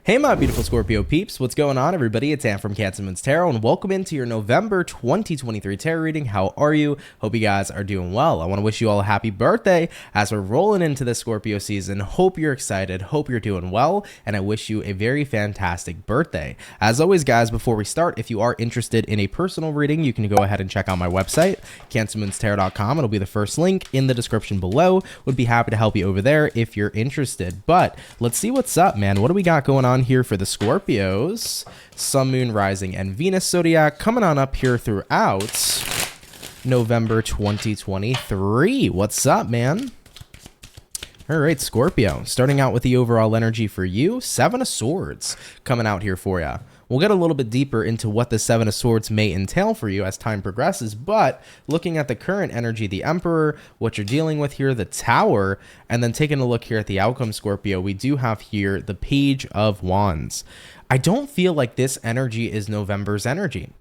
Hey my beautiful Scorpio peeps, what's going on everybody? It's Am from CancerMoonsTarot and welcome into your November 2023 tarot reading. How are you? Hope you guys are doing well. I want to wish you all a happy birthday as we're rolling into the Scorpio season. Hope you're excited, hope you're doing well, and I wish you a very fantastic birthday. As always guys, before we start, if you are interested in a personal reading, you can go ahead and check out my website, CancerMoonsTarot.com. It'll be the first link in the description below. Would be happy to help you over there if you're interested. But let's see what's up, man. What do we got going on here for the Scorpios? Sun, Moon, Rising, and Venus zodiac coming on up here throughout November 2023. What's up, man? All right, Scorpio, starting out with the overall energy for you, Seven of Swords coming out here for you. We'll get a little bit deeper into what the Seven of Swords may entail for you as time progresses, but looking at the current energy, the Emperor, what you're dealing with here, the Tower, and then taking a look here at the outcome, Scorpio, we do have here the Page of Wands. I don't feel like this energy is November's energy.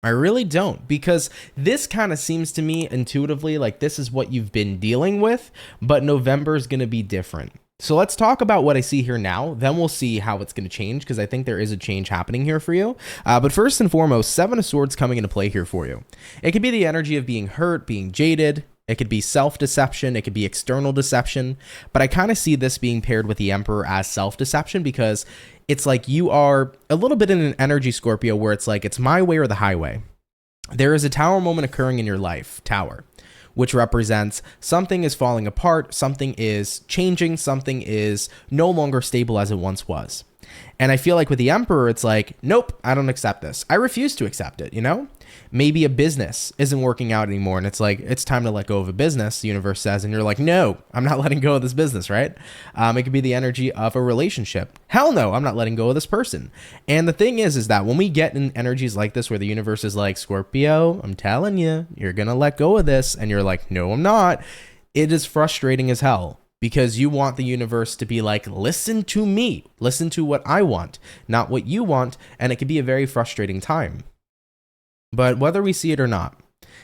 I really don't, because this kind of seems to me intuitively like this is what you've been dealing with, but November is going to be different. So let's talk about what I see here now, then we'll see how it's going to change, because I think there is a change happening here for you. But first and foremost, Seven of Swords coming into play here for you. It could be the energy of being hurt, being jaded. It could be self-deception. It could be external deception. But I kind of see this being paired with the Emperor as self-deception, because it's like you are a little bit in an energy, Scorpio, where it's like it's my way or the highway. There is a Tower moment occurring in your life, Tower, which represents something is falling apart, something is changing, something is no longer stable as it once was. And I feel like with the Emperor, it's like, nope, I don't accept this. I refuse to accept it, you know? Maybe a business isn't working out anymore, and it's like, it's time to let go of a business, the universe says, and you're like, no, I'm not letting go of this business, right? It could be the energy of a relationship. Hell no, I'm not letting go of this person. And the thing is that when we get in energies like this, where the universe is like, Scorpio, I'm telling you, you're going to let go of this, and you're like, no, I'm not. It is frustrating as hell. Because you want the universe to be like, listen to me, listen to what I want, not what you want, and it can be a very frustrating time. But whether we see it or not,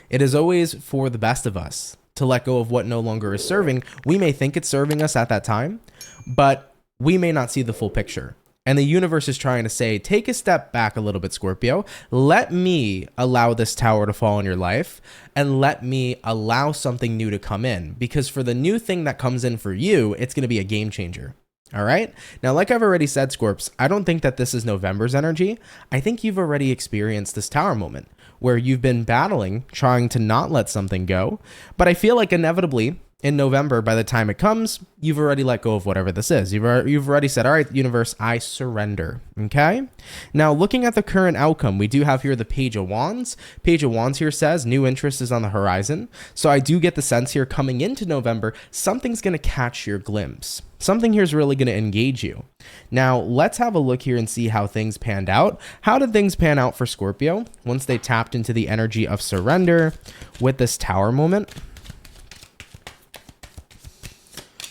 it is always for the best of us to let go of what no longer is serving. We may think it's serving us at that time, but we may not see the full picture. And the universe is trying to say, take a step back a little bit, Scorpio. Let me allow this tower to fall in your life, and let me allow something new to come in. Because for the new thing that comes in for you, it's going to be a game changer. All right. Now, like I've already said, Scorps, I don't think that this is November's energy. I think you've already experienced this tower moment where you've been battling, trying to not let something go. But I feel like inevitably in November, by the time it comes, you've already let go of whatever this is. You've already said, all right, universe, I surrender. Okay. Now, looking at the current outcome, we do have here the Page of Wands. Page of Wands here says new interest is on the horizon. So I do get the sense here coming into November, something's going to catch your glimpse. Something here is really going to engage you. Now, let's have a look here and see how things panned out. How did things pan out for Scorpio once they tapped into the energy of surrender with this Tower moment?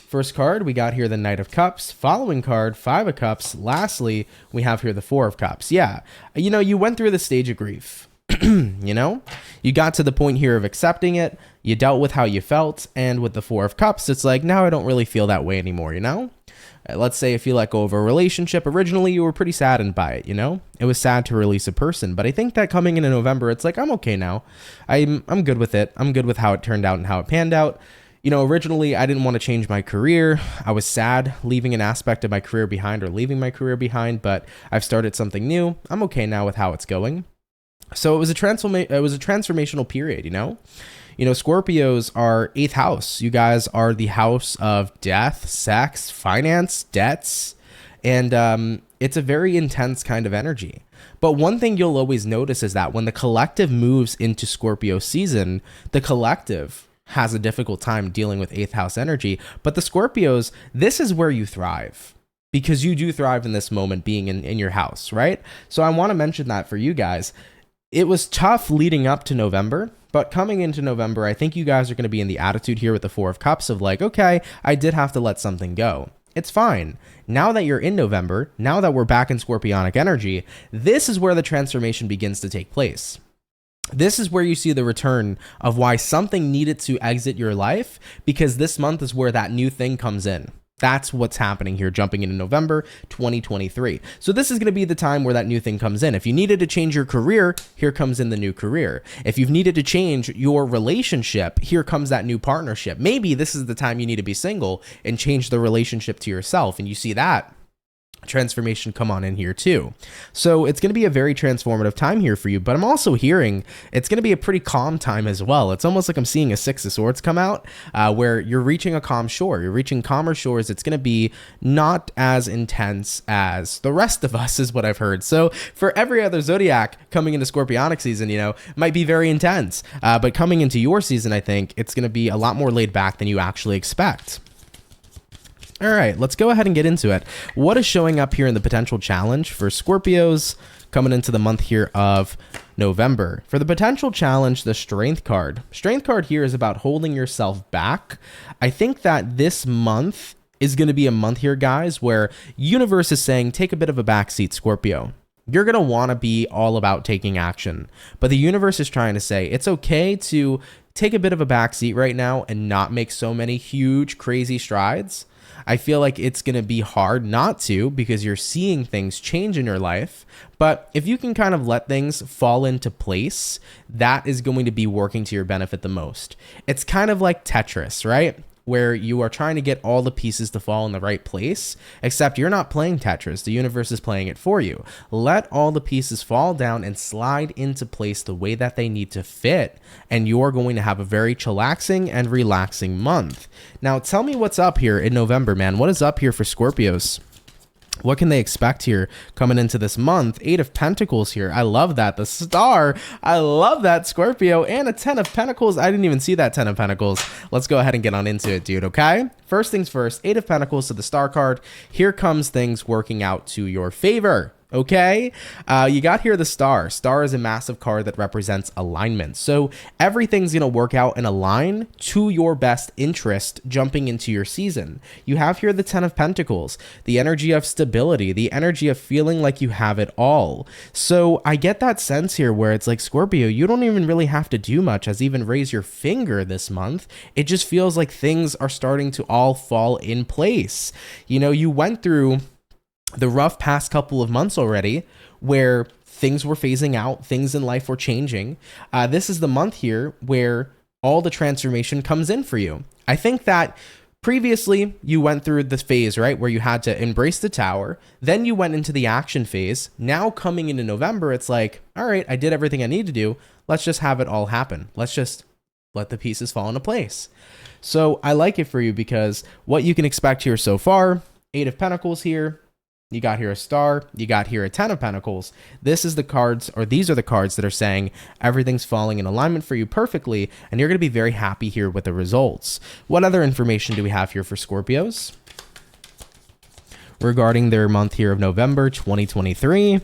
First card, we got here the Knight of Cups. Following card, Five of Cups. Lastly, we have here the Four of Cups. Yeah, you know, you went through the stage of grief. You know, you got to the point here of accepting it. You dealt with how you felt. And with the Four of Cups, it's like, now I don't really feel that way anymore, you know? Let's say if you let go of a relationship, originally you were pretty saddened by it, you know? It was sad to release a person. But I think that coming into November, it's like, I'm okay now. I'm good with it. I'm good with how it turned out and how it panned out. You know, originally I didn't want to change my career. I was sad leaving an aspect of my career behind or leaving my career behind, but I've started something new. I'm okay now with how it's going. So it was a transformational period, you know? You know, Scorpios are 8th house. You guys are the house of death, sex, finance, debts, and it's a very intense kind of energy. But one thing you'll always notice is that when the collective moves into Scorpio season, the collective has a difficult time dealing with 8th house energy. But the Scorpios, this is where you thrive, because you do thrive in this moment being in your house, right? So I want to mention that for you guys. It was tough leading up to November, but coming into November, I think you guys are going to be in the attitude here with the Four of Cups of like, okay, I did have to let something go. It's fine. Now that you're in November, now that we're back in Scorpionic energy, this is where the transformation begins to take place. This is where you see the return of why something needed to exit your life, because this month is where that new thing comes in. That's what's happening here, jumping into November 2023. So this is going to be the time where that new thing comes in. If you needed to change your career, here comes in the new career. If you've needed to change your relationship, here comes that new partnership. Maybe this is the time you need to be single and change the relationship to yourself. And you see that transformation come on in here too. So it's going to be a very transformative time here for you, but I'm also hearing it's going to be a pretty calm time as well. It's almost like I'm seeing a Six of Swords come out where you're reaching a calm shore. You're reaching calmer shores. It's going to be not as intense as the rest of us is what I've heard. So for every other zodiac coming into Scorpionic season, you know, might be very intense, but coming into your season, I think it's going to be a lot more laid back than you actually expect. All right, let's go ahead and get into it. What is showing up here in the potential challenge for Scorpios coming into the month here of November? For the potential challenge, the Strength card. Strength card here is about holding yourself back. I think that this month is going to be a month here, guys, where universe is saying take a bit of a backseat, Scorpio. You're going to want to be all about taking action. But the universe is trying to say it's okay to take a bit of a backseat right now and not make so many huge, crazy strides. I feel like it's going to be hard not to because you're seeing things change in your life. But if you can kind of let things fall into place, that is going to be working to your benefit the most. It's kind of like Tetris, right? Where you are trying to get all the pieces to fall in the right place, except you're not playing Tetris. The universe is playing it for you. Let all the pieces fall down and slide into place the way that they need to fit, and you're going to have a very chillaxing and relaxing month. Now, tell me what's up here in November, man. What is up here for Scorpios? What can they expect here coming into this month? 8 of Pentacles here. I love that. The Star. I love that, Scorpio. And a 10 of Pentacles. I didn't even see that 10 of Pentacles. Let's go ahead and get on into it, dude, okay? First things first, 8 of Pentacles to the Star card. Here comes things working out to your favor. Okay, you got here the Star. Star is a massive card that represents alignment. So everything's going to work out and align to your best interest jumping into your season. You have here the 10 of Pentacles, the energy of stability, the energy of feeling like you have it all. So I get that sense here where it's like, Scorpio, you don't even really have to do much as even raise your finger this month. It just feels like things are starting to all fall in place. You know, you went through the rough past couple of months already where things were phasing out, things in life were changing. This is the month here where all the transformation comes in for you. I think that previously you went through this phase, right, where you had to embrace the Tower. Then you went into the action phase. Now coming into November, it's like, all right, I did everything I need to do. Let's just have it all happen. Let's just let the pieces fall into place. So I like it for you because what you can expect here so far, 8 of Pentacles here. You got here a Star, you got here a 10 of Pentacles. This is the cards, or these are the cards that are saying everything's falling in alignment for you perfectly, and you're going to be very happy here with the results. What other information do we have here for Scorpios regarding their month here of November 2023?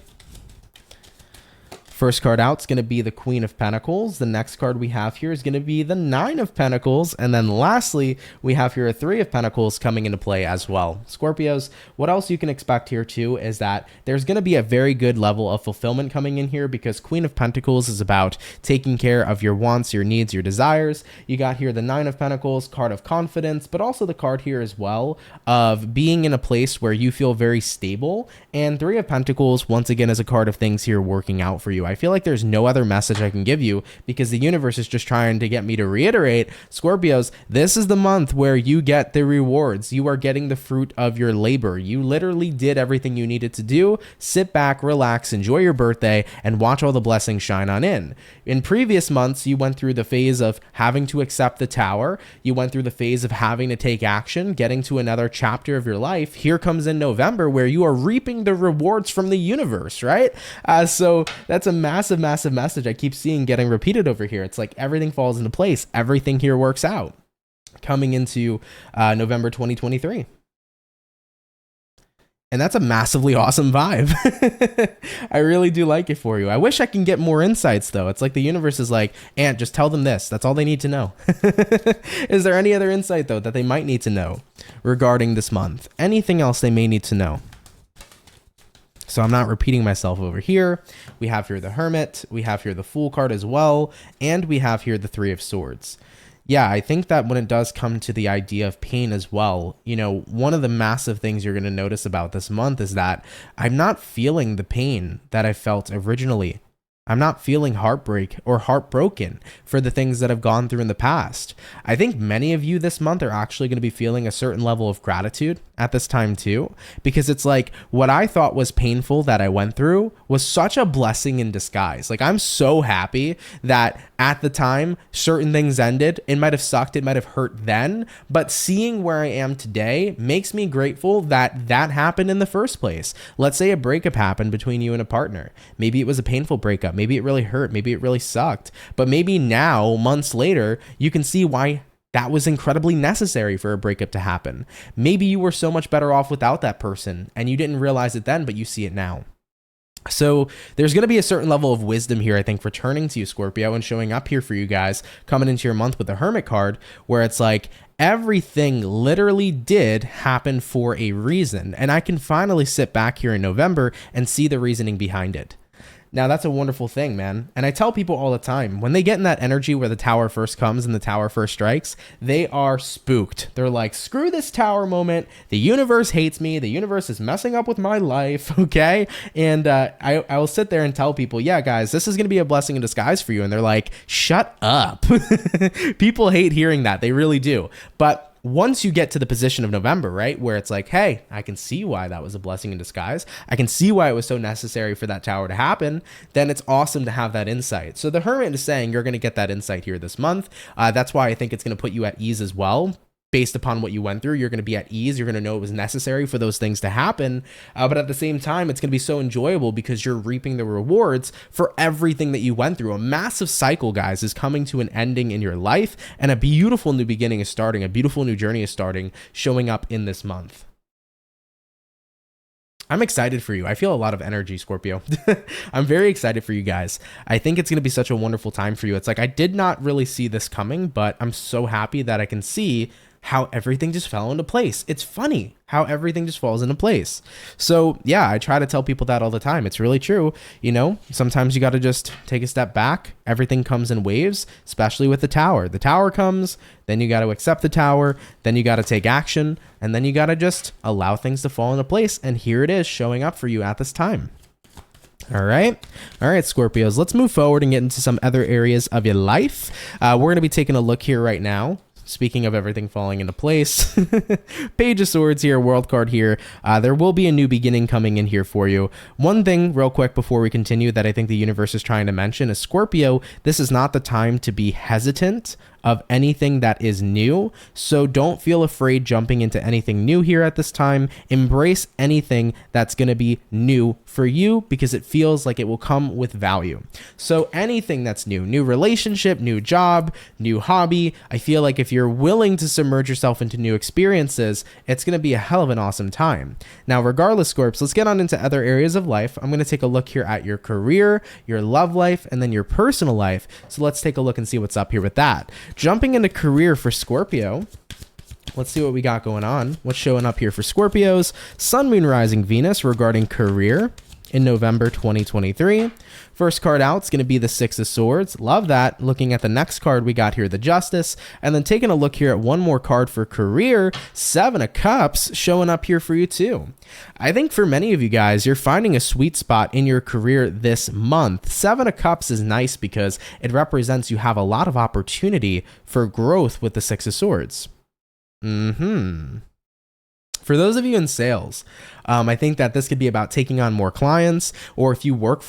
First card out is going to be the Queen of Pentacles. The next card we have here is going to be the 9 of Pentacles. And then lastly, we have here a 3 of Pentacles coming into play as well. Scorpios, what else you can expect here too is that there's going to be a very good level of fulfillment coming in here because Queen of Pentacles is about taking care of your wants, your needs, your desires. You got here the 9 of Pentacles, card of confidence, but also the card here as well of being in a place where you feel very stable. And 3 of Pentacles, once again, is a card of things here working out for you. I feel like there's no other message I can give you because the universe is just trying to get me to reiterate, Scorpios, this is the month where you get the rewards. You are getting the fruit of your labor. You literally did everything you needed to do. Sit back, relax, enjoy your birthday, and watch all the blessings shine on in. In previous months, you went through the phase of having to accept the Tower. You went through the phase of having to take action, getting to another chapter of your life. Here comes in November where you are reaping the rewards from the universe, right? So that's a massive message I keep seeing getting repeated over here. It's like everything falls into place. Everything here works out coming into November 2023. And that's a massively awesome vibe. I really do like it for you. I wish I can get more insights though. It's like the universe is like, Ant, just tell them this. That's all they need to know. Is there any other insight though that they might need to know regarding this month? Anything else they may need to know? So I'm not repeating myself over here. We have here the Hermit. We have here the Fool card as well. And we have here the 3 of Swords. Yeah, I think that when it does come to the idea of pain as well, one of the massive things you're going to notice about this month is that I'm not feeling the pain that I felt originally. I'm not feeling heartbreak or heartbroken for the things that I've gone through in the past. I think many of you this month are actually going to be feeling a certain level of gratitude at this time too, because it's like what I thought was painful that I went through was such a blessing in disguise. Like, I'm so happy that at the time certain things ended. It might have sucked, it might have hurt then, but seeing where I am today makes me grateful that that happened in the first place. Let's say a breakup happened between you and a partner. Maybe it was a painful breakup. Maybe it really hurt. Maybe it really sucked. But maybe now, months later, you can see why that was incredibly necessary for a breakup to happen. Maybe you were so much better off without that person and you didn't realize it then, but you see it now. So there's going to be a certain level of wisdom here, I think, returning to you, Scorpio, and showing up here for you guys coming into your month with the Hermit card, where it's like everything literally did happen for a reason. And I can finally sit back here in November and see the reasoning behind it. Now, that's a wonderful thing, man. And I tell people all the time, when they get in that energy where the tower first comes and the tower first strikes, they are spooked. They're like, screw this tower moment. The universe hates me. The universe is messing up with my life, okay? And I will sit there and tell people, yeah, guys, this is going to be a blessing in disguise for you. And they're like, shut up. People hate hearing that. They really do. But once you get to the position of November, right, where it's like, hey, I can see why that was a blessing in disguise. I can see why it was so necessary for that tower to happen. Then it's awesome to have that insight. So the Hermit is saying you're going to get that insight here this month. That's why I think it's going to put you at ease as well. Based upon what you went through, you're going to be at ease. You're going to know it was necessary for those things to happen. But at the same time, it's going to be so enjoyable because you're reaping the rewards for everything that you went through. A massive cycle, guys, is coming to an ending in your life, and a beautiful new beginning is starting. A beautiful new journey is starting, showing up in this month. I'm excited for you. I feel a lot of energy, Scorpio. I'm very excited for you guys. I think it's going to be such a wonderful time for you. It's like I did not really see this coming, but I'm so happy that I can see how everything just fell into place. It's funny how everything just falls into place. So yeah, I try to tell people that all the time. It's really true. Sometimes you got to just take a step back. Everything comes in waves, especially with the tower. The tower comes, then you got to accept the tower, then you got to take action, and then you got to just allow things to fall into place. And here it is showing up for you at this time. All right, Scorpios, let's move forward and get into some other areas of your life. We're going to be taking a look here right now. Speaking of everything falling into place, Page of Swords here, World card here. There will be a new beginning coming in here for you. One thing real quick before we continue that I think the universe is trying to mention is Scorpio, this is not the time to be hesitant of anything that is new. So don't feel afraid jumping into anything new here at this time. Embrace anything that's going to be new for you because it feels like it will come with value. So anything that's new relationship, new job, new hobby, I feel like if you're willing to submerge yourself into new experiences, it's going to be a hell of an awesome time. Now, regardless, Scorps, let's get on into other areas of life. I'm going to take a look here at your career, your love life, and then your personal life. So let's take a look and see what's up here with that. Jumping into career for Scorpio, let's see what we got going on. What's showing up here for Scorpios? Sun, Moon, Rising, Venus regarding career in November 2023. First card out is going to be the Six of Swords. Love that. Looking at the next card, we got here the Justice. And then taking a look here at one more card for career, Seven of Cups showing up here for you too. I think for many of you guys, you're finding a sweet spot in your career this month. Seven of Cups is nice because it represents you have a lot of opportunity for growth with the Six of Swords. For those of you in sales, I think that this could be about taking on more clients, or if you work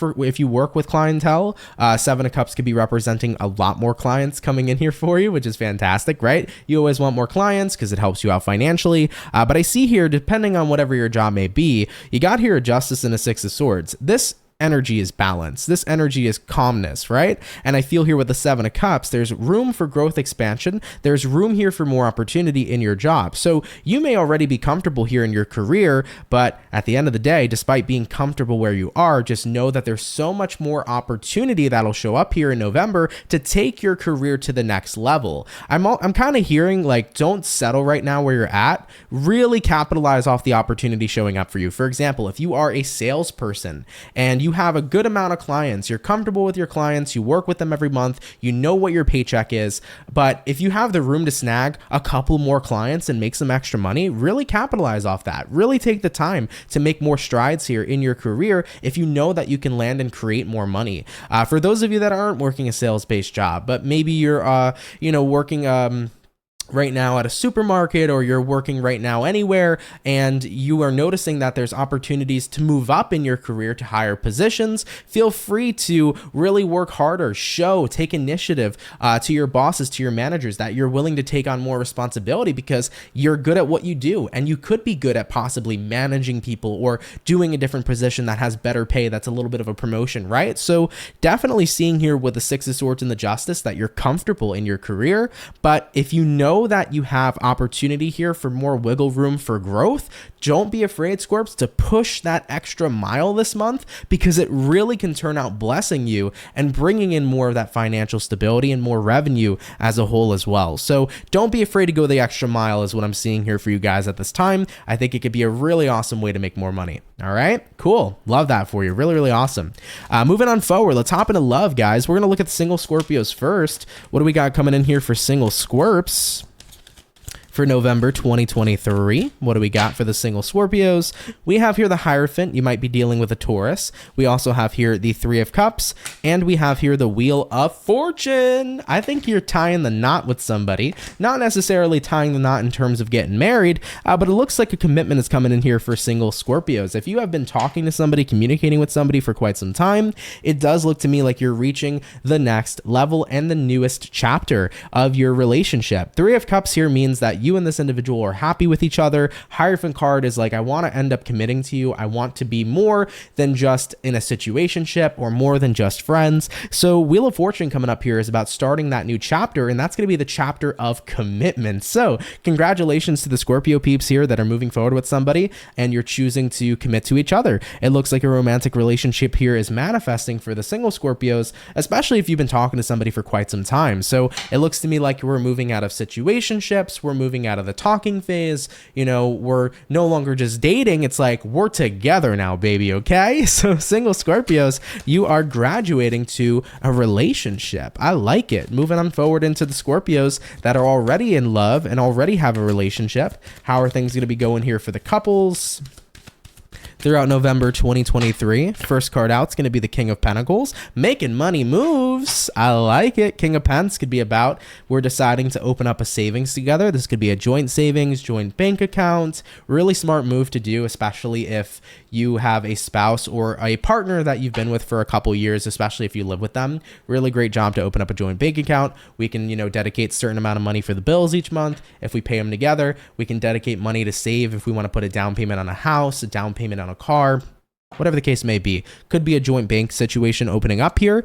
with clientele, Seven of Cups could be representing a lot more clients coming in here for you, which is fantastic, right? You always want more clients because it helps you out financially. But I see here, depending on whatever your job may be, you got here a Justice and a Six of Swords. This energy is balance. This energy is calmness, right? And I feel here with the Seven of Cups, there's room for growth expansion. There's room here for more opportunity in your job. So you may already be comfortable here in your career, but at the end of the day, despite being comfortable where you are, just know that there's so much more opportunity that'll show up here in November to take your career to the next level. I'm kind of hearing like, don't settle right now where you're at. Really capitalize off the opportunity showing up for you. For example, if you are a salesperson and you you have a good amount of clients, you're comfortable with your clients, you work with them every month, you know what your paycheck is. But if you have the room to snag a couple more clients and make some extra money, really capitalize off that. Really take the time to make more strides here in your career if you know that you can land and create more money. For those of you that aren't working a sales-based job, but maybe you're working right now at a supermarket, or you're working right now anywhere, and you are noticing that there's opportunities to move up in your career to higher positions, feel free to really work harder, take initiative to your bosses, to your managers, that you're willing to take on more responsibility because you're good at what you do, and you could be good at possibly managing people or doing a different position that has better pay, that's a little bit of a promotion, right? So definitely seeing here with the Six of Swords and the Justice that you're comfortable in your career, but if you know that you have opportunity here for more wiggle room for growth, don't be afraid, Scorps, to push that extra mile this month, because it really can turn out blessing you and bringing in more of that financial stability and more revenue as a whole as well. So don't be afraid to go the extra mile is what I'm seeing here for you guys at this time. I think it could be a really awesome way to make more money. All right, cool. Love that for you. Really, really awesome. Moving on forward, let's hop into love, guys. We're going to look at the single Scorpios first. What do we got coming in here for single Scorps for November 2023? What do we got for the single Scorpios? We have here the Hierophant. You might be dealing with a Taurus. We also have here the Three of Cups, and we have here the Wheel of Fortune. I think you're tying the knot with somebody, not necessarily tying the knot in terms of getting married, but it looks like a commitment is coming in here for single Scorpios. If you have been talking to somebody, communicating with somebody for quite some time, it does look to me like you're reaching the next level and the newest chapter of your relationship. Three of Cups here means that you and this individual are happy with each other. Hierophant card is like, I want to end up committing to you. I want to be more than just in a situationship or more than just friends. So Wheel of Fortune coming up here is about starting that new chapter, and that's going to be the chapter of commitment. So congratulations to the Scorpio peeps here that are moving forward with somebody and you're choosing to commit to each other. It looks like a romantic relationship here is manifesting for the single Scorpios, especially if you've been talking to somebody for quite some time. So it looks to me like we're moving out of situationships, we're moving out of the talking phase, we're no longer just dating. It's like we're together now, baby. Okay. So single Scorpios, you are graduating to a relationship. I like it. Moving on forward into the Scorpios that are already in love and already have a relationship. How are things going to be going here for the couples throughout November 2023? First card out is going to be the King of Pentacles, making money moves. I like it. King of Pents could be about, we're deciding to open up a savings together. This could be a joint savings, joint bank account. Really smart move to do, especially if you have a spouse or a partner that you've been with for a couple years, especially if you live with them. Really great job to open up a joint bank account. We can, dedicate a certain amount of money for the bills each month. If we pay them together, we can dedicate money to save if we want to put a down payment on a house, a down payment on a car, whatever the case may be. Could be a joint bank situation opening up here.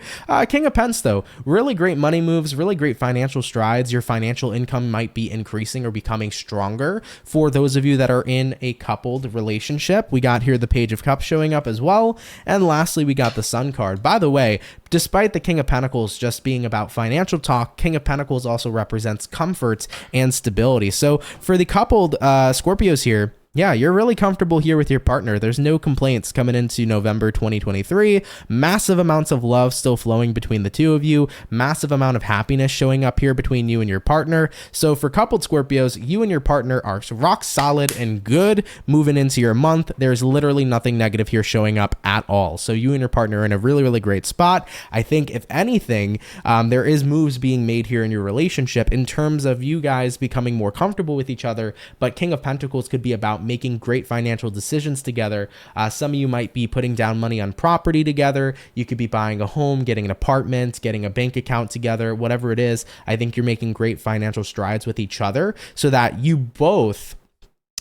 King of Pents, though, really great money moves, really great financial strides. Your financial income might be increasing or becoming stronger for those of you that are in a coupled relationship. We got here the Page of Cups showing up as well. And lastly, we got the Sun card. By the way, despite the King of Pentacles just being about financial talk, King of Pentacles also represents comfort and stability. So for the coupled Scorpios here, yeah, you're really comfortable here with your partner. There's no complaints coming into November 2023. Massive amounts of love still flowing between the two of you. Massive amount of happiness showing up here between you and your partner. So for coupled Scorpios, you and your partner are rock solid and good moving into your month. There's literally nothing negative here showing up at all. So you and your partner are in a really, really great spot. I think if anything, there is moves being made here in your relationship in terms of you guys becoming more comfortable with each other. But King of Pentacles could be about making great financial decisions together. Some of you might be putting down money on property together. You could be buying a home, getting an apartment, getting a bank account together, whatever it is. I think you're making great financial strides with each other so that you both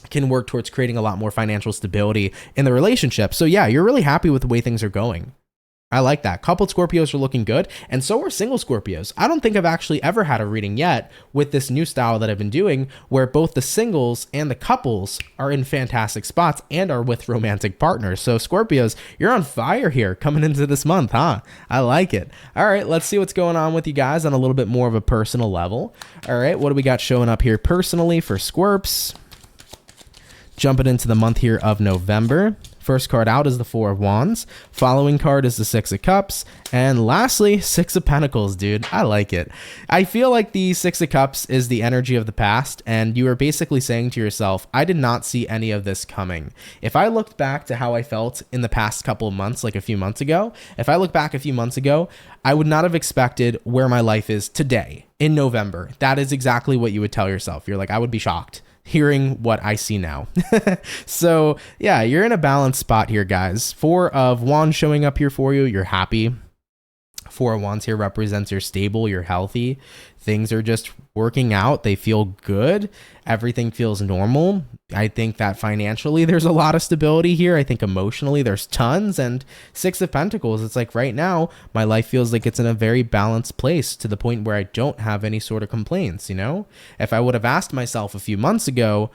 can work towards creating a lot more financial stability in the relationship. So yeah, you're really happy with the way things are going. I like that. Coupled Scorpios are looking good, and so are single Scorpios. I don't think I've actually ever had a reading yet with this new style that I've been doing where both the singles and the couples are in fantastic spots and are with romantic partners. So Scorpios, you're on fire here coming into this month, huh? I like it. All right, let's see what's going on with you guys on a little bit more of a personal level. All right, what do we got showing up here personally for Scorps? Jumping into the month here of November. First card out is the Four of Wands. Following card is the Six of Cups. And lastly, Six of Pentacles, dude. I like it. I feel like the Six of Cups is the energy of the past, and you are basically saying to yourself, I did not see any of this coming. If I looked back to how I felt in the past couple of months, like a few months ago, if I look back a few months ago, I would not have expected where my life is today in November. That is exactly what you would tell yourself. You're like, I would be shocked hearing what I see now. So yeah, you're in a balanced spot here, guys. Four of Wands showing up here for you. You're happy. Four of Wands here represents you're stable, you're healthy. Things are just working out. They feel good. Everything feels normal. I think that financially there's a lot of stability here. I think emotionally there's tons. And Six of Pentacles, it's like right now my life feels like it's in a very balanced place to the point where I don't have any sort of complaints, you know? If I would have asked myself a few months ago,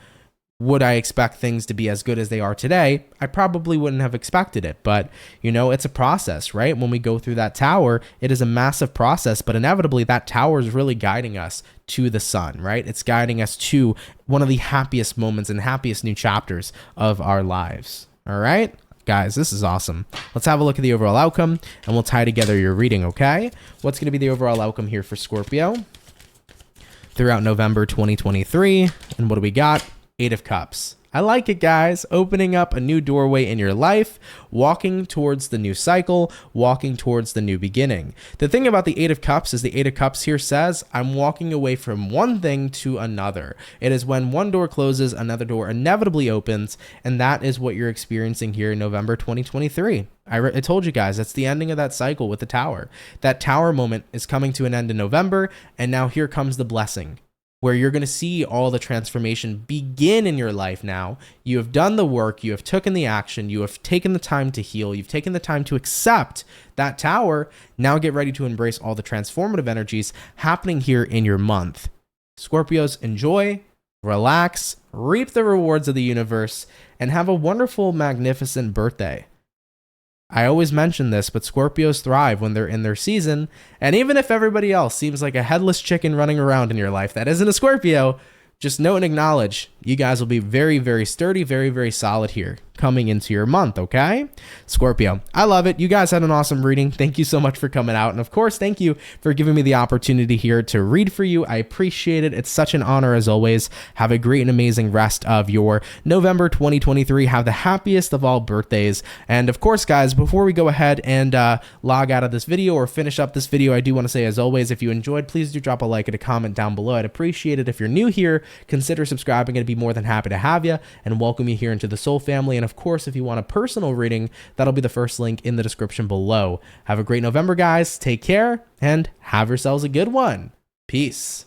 would I expect things to be as good as they are today? I probably wouldn't have expected it, but you know, it's a process, right? When we go through that tower, it is a massive process, but inevitably that tower is really guiding us to the sun, right? It's guiding us to one of the happiest moments and happiest new chapters of our lives. All right, guys, this is awesome. Let's have a look at the overall outcome and we'll tie together your reading, okay? What's going to be the overall outcome here for Scorpio throughout November 2023? And what do we got? Eight of Cups. I like it, guys. Opening up a new doorway in your life, walking towards the new cycle, walking towards the new beginning. The thing about the Eight of Cups is the Eight of Cups here says, I'm walking away from one thing to another. It is when one door closes, another door inevitably opens, and that is what you're experiencing here in November 2023. I told you guys, that's the ending of that cycle with the tower. That tower moment is coming to an end in November, and now here comes the blessing, where you're going to see all the transformation begin in your life now. You have done the work, you have taken the action, you have taken the time to heal, you've taken the time to accept that tower. Now get ready to embrace all the transformative energies happening here in your month. Scorpios, enjoy, relax, reap the rewards of the universe, and have a wonderful, magnificent birthday. I always mention this, but Scorpios thrive when they're in their season. And even if everybody else seems like a headless chicken running around in your life that isn't a Scorpio, just know and acknowledge you guys will be very, very sturdy, very, very solid here coming into your month, okay? Scorpio, I love it. You guys had an awesome reading. Thank you so much for coming out. And of course, thank you for giving me the opportunity here to read for you. I appreciate it. It's such an honor as always. Have a great and amazing rest of your November 2023. Have the happiest of all birthdays. And of course, guys, before we go ahead and log out of this video or finish up this video, I do want to say, as always, if you enjoyed, please do drop a like and a comment down below. I'd appreciate it. If you're new here, consider subscribing. I'd be more than happy to have you and welcome you here into the Soul family. And of course, if you want a personal reading, that'll be the first link in the description below. Have a great November, guys. Take care and have yourselves a good one. Peace.